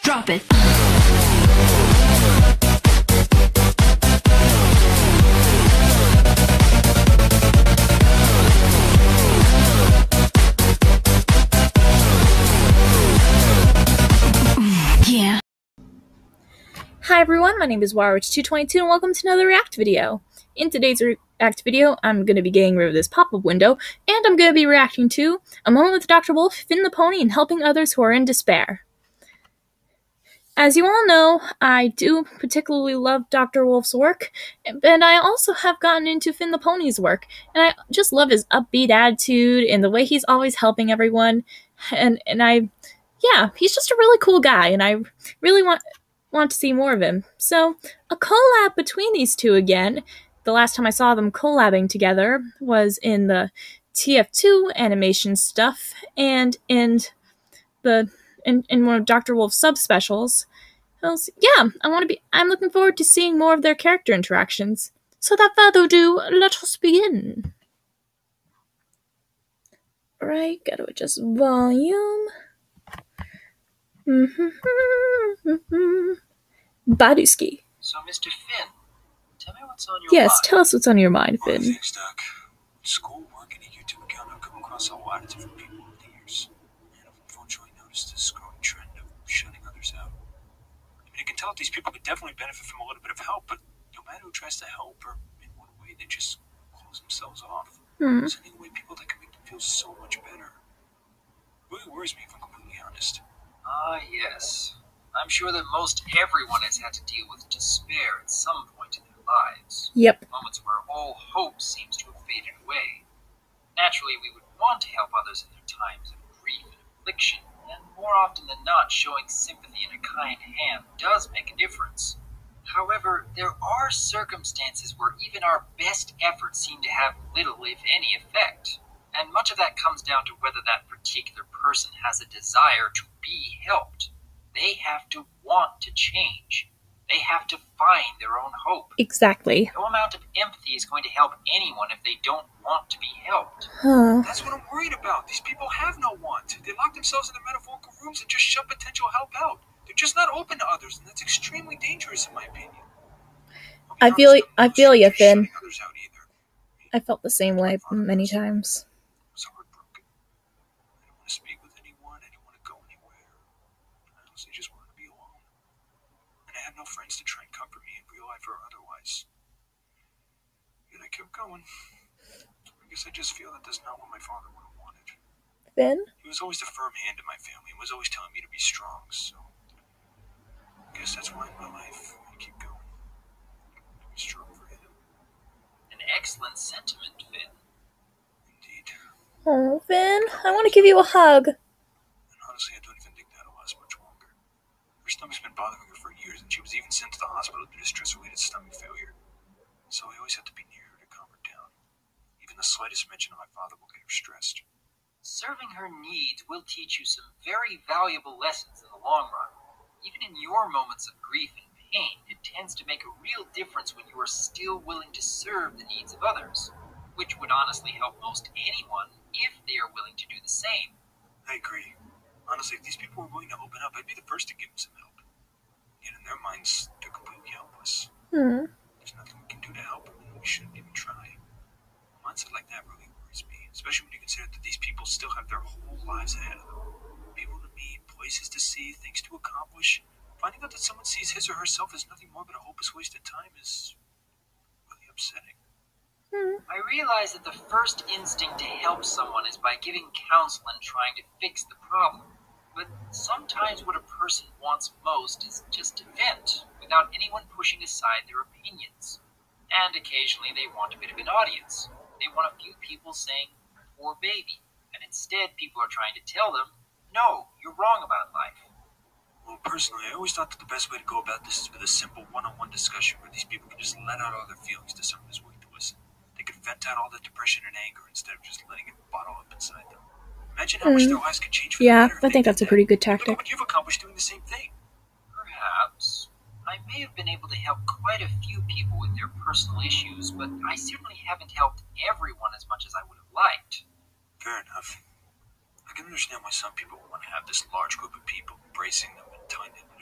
Drop it. Yeah. Hi everyone, my name is Waterwitch222 and welcome to another React video. In today's React video, I'm going to be getting rid of this pop-up window, and I'm going to be reacting to A Moment with Dr. Wolf, Finn the Pony, and Helping Others Who Are in Despair. As you all know, I do particularly love Dr. Wolf's work, and I also have gotten into Finn the Pony's work, and I just love his upbeat attitude and the way he's always helping everyone, and he's just a really cool guy, and I really want to see more of him. So, a collab between these two again. The last time I saw them collabing together was in the TF2 animation stuff and in one of Dr. Wolf's subspecials. I'm looking forward to seeing more of their character interactions. So without further ado, let us begin. Right, gotta adjust volume. Baduski. So, Mr. Finn, tell me what's on your mind. Yes, tell us what's on your mind, Finn. Thanks, Doc. School, work, and a YouTube account, I've come across a lot of different people over the years. And I've unfortunately noticed this growing trend of shutting others out. I mean, I can tell that these people could definitely benefit from a little bit of help, but no matter who tries to help or in one way, they just close themselves off. Sending away people that can make them feel so much better. It really worries me, if I'm completely honest. Ah, yes. I'm sure that most everyone has had to deal with despair at some point in their lives. Yep. Moments where all hope seems to have faded away. Naturally, we would want to help others in their times of grief and affliction, and more often than not, showing sympathy and a kind hand does make a difference. However, there are circumstances where even our best efforts seem to have little, if any, effect. And much of that comes down to whether that particular person has a desire to be helped. They have to want to change. They have to find their own hope. Exactly. No amount of empathy is going to help anyone if they don't want to be helped. That's what I'm worried about. These people have no want. They lock themselves in their metaphorical rooms and just shut potential help out. They're just not open to others, and that's extremely dangerous in my opinion. I feel you, Finn. Others out either. I felt the same way many times. I was heartbroken. I didn't want to speak with anyone. I didn't want to go anywhere. I honestly just wanted to be alone. And I had no friends to try and comfort me in real life or otherwise. Yet I kept going. I guess I just feel that that's not what my father would have wanted. Finn? He was always the firm hand in my family and was always telling me to be strong, so I guess that's why in my life I keep going. Be strong for him. An excellent sentiment, Finn. Indeed. Oh, Finn, I want to give you a hug. And honestly, I don't even think that'll last much longer. Her stomach's been bothering her for years, and she was even sent to the hospital due to stress-related stomach failure. So I always have to be near her to calm her down. Even the slightest mention of my father will get her stressed. Serving her needs will teach you some very valuable lessons in the long run. Even in your moments of grief and pain, it tends to make a real difference when you are still willing to serve the needs of others, which would honestly help most anyone if they are willing to do the same. I agree. Honestly, if these people were willing to open up, I'd be the first to give them some help. Yet in their minds, they're completely helpless. There's nothing we can do to help them, and we shouldn't even try. A mindset like that really worries me, especially when you consider that these people still have their whole lives ahead of them. People to meet, places to see, things to accomplish. Finding out that someone sees his or herself as nothing more but a hopeless waste of time is really upsetting. I realize that the first instinct to help someone is by giving counsel and trying to fix the problem. But sometimes what a person wants most is just to vent, without anyone pushing aside their opinions. And occasionally they want a bit of an audience. They want a few people saying, "Poor baby," and instead people are trying to tell them, "No, you're wrong about life." Well, personally, I always thought that the best way to go about this is with a simple one-on-one discussion where these people can just let out all their feelings to someone who's willing to listen. They could vent out all the depression and anger instead of just letting it bottle up inside them. Imagine how much their lives could change for the better. I think that's a pretty good tactic. Look at what you've accomplished doing the same thing. Perhaps. I may have been able to help quite a few people with their personal issues, but I certainly haven't helped everyone as much as I would have liked. Fair enough. I can understand why some people want to have this large group of people embracing them and telling them that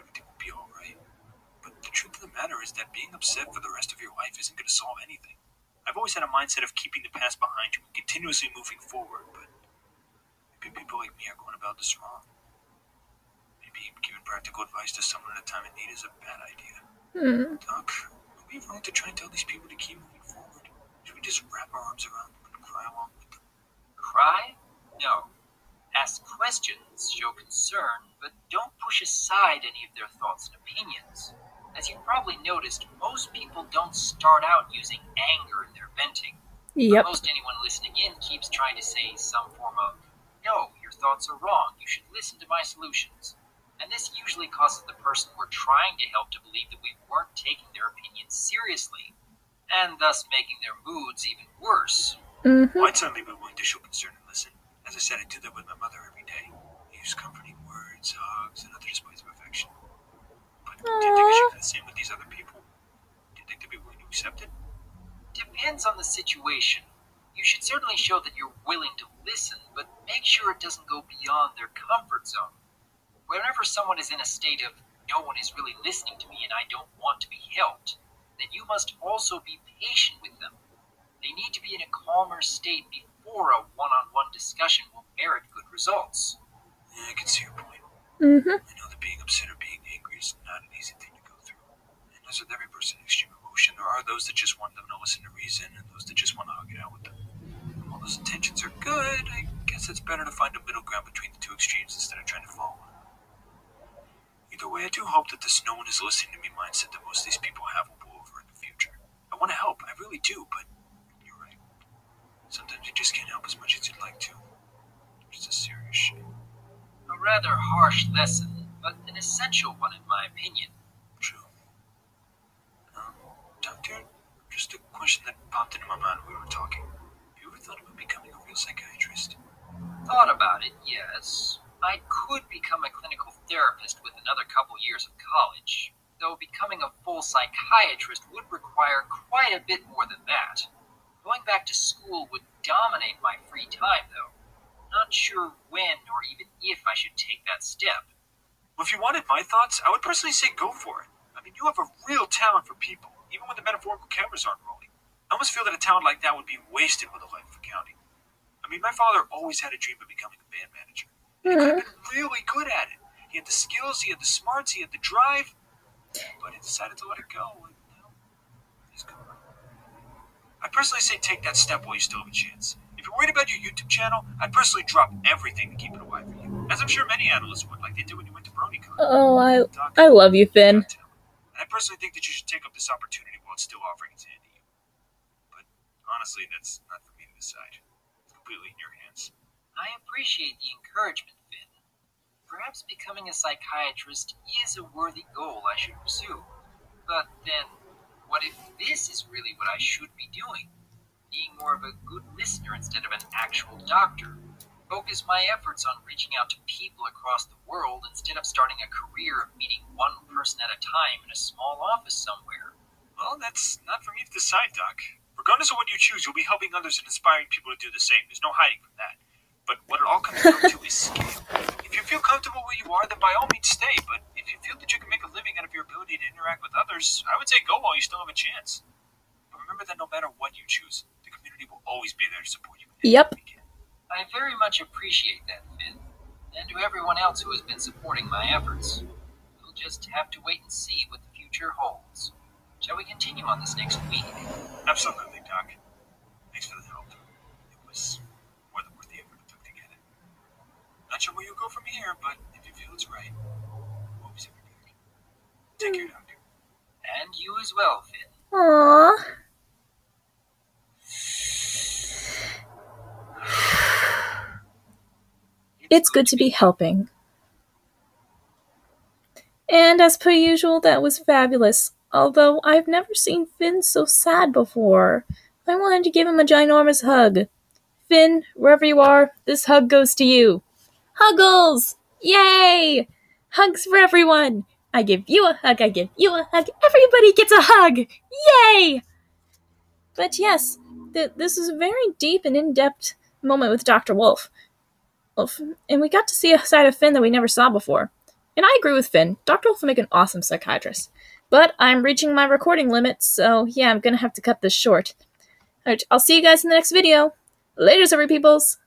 is that being upset for the rest of your life isn't going to solve anything. I've always had a mindset of keeping the past behind you and continuously moving forward, but maybe people like me are going about this wrong. Maybe giving practical advice to someone at a time in need is a bad idea. Doc, are we wrong to try and tell these people to keep moving forward? Should we just wrap our arms around them and cry along with them? Cry? No. Ask questions, show concern, but don't push aside any of their thoughts and opinions. As you probably noticed, most people don't start out using anger in their venting. Yep. Most anyone listening in keeps trying to say some form of, no, your thoughts are wrong, you should listen to my solutions. And this usually causes the person we're trying to help to believe that we weren't taking their opinions seriously, and thus making their moods even worse. Well, I'd certainly be willing to show concern and listen. As I said, I do that with my mother every day. I use comforting words, hugs, and other displays of affection. But do you think I should do the same with these other people? Do you think they'd be willing to accept it? Depends on the situation. You should certainly show that you're willing to listen, but make sure it doesn't go beyond their comfort zone. Whenever someone is in a state of, no one is really listening to me and I don't want to be helped, then you must also be patient with them. They need to be in a calmer state before a one-on-one discussion will merit good results. Yeah, I can see your point. I know that being upset or being angry is not an easy thing to go through. And as with every person in extreme emotion, there are those that just want them to listen to reason and those that just want to hug it out with them. And while those intentions are good, I guess it's better to find a middle ground between the two extremes instead of trying to follow one. Either way, I do hope that this no one is listening to me mindset that most of these people have will blow over in the future. I want to help, I really do, but you're right. Sometimes you just can't help as much as you'd like to. It's a serious shame. A rather harsh lesson, but an essential one in my opinion. True. Doctor, just a question that popped into my mind when we were talking. Have you ever thought about becoming a real psychiatrist? Thought about it, yes. I could become a clinical therapist with another couple years of college, though becoming a full psychiatrist would require quite a bit more than that. Going back to school would dominate my free time, though. Not sure when or even if I should take that step. Well, if you wanted my thoughts, I would personally say go for it. I mean, you have a real talent for people, even when the metaphorical cameras aren't rolling. I almost feel that a talent like that would be wasted with a life of accounting. I mean, my father always had a dream of becoming a band manager. He could have been really good at it. He had the skills, he had the smarts, he had the drive, but he decided to let it go, and now he's gone. I personally say take that step while you still have a chance. If you're worried about your YouTube channel, I'd personally drop everything to keep it alive for you, as I'm sure many analysts would, like they did when you went to BronyCon. Oh, I love you, Finn. And I personally think that you should take up this opportunity while it's still offering its hand to you. But honestly, that's not for me to decide. It's completely in your hands. I appreciate the encouragement, Finn. Perhaps becoming a psychiatrist is a worthy goal I should pursue. But then, what if this is really what I should be doing? Being more of a good listener instead of an actual doctor. Focus my efforts on reaching out to people across the world instead of starting a career of meeting one person at a time in a small office somewhere. Well, that's not for me to decide, Doc. Regardless of what you choose, you'll be helping others and inspiring people to do the same. There's no hiding from that. But what it all comes down to is scale. If you feel comfortable where you are, then by all means stay. But if you feel that you can make a living out of your ability to interact with others, I would say go while you still have a chance. But remember that no matter what you choose, the community will always be there to support you. Yep. I very much appreciate that, Finn. And to everyone else who has been supporting my efforts. We'll just have to wait and see what the future holds. Shall we continue on this next week? Absolutely, Doc. Thanks for the help. It was more than worth the effort it took to get it. Not sure where you'll go from here, but if you feel it's right, we'll always have your back. Take care, Doctor. And you as well, Finn. Aww. It's good to be helping. And as per usual, that was fabulous. Although I've never seen Finn so sad before. I wanted to give him a ginormous hug. Finn, wherever you are, this hug goes to you. Huggles! Yay! Hugs for everyone! I give you a hug, I give you a hug, everybody gets a hug! Yay! But yes, this is a very deep and in-depth moment with Dr. Wolf. And we got to see a side of Finn that we never saw before. And I agree with Finn. Dr. Wolf will make an awesome psychiatrist. But I'm reaching my recording limit, so yeah, I'm gonna have to cut this short. Alright, I'll see you guys in the next video. Laters, every peoples!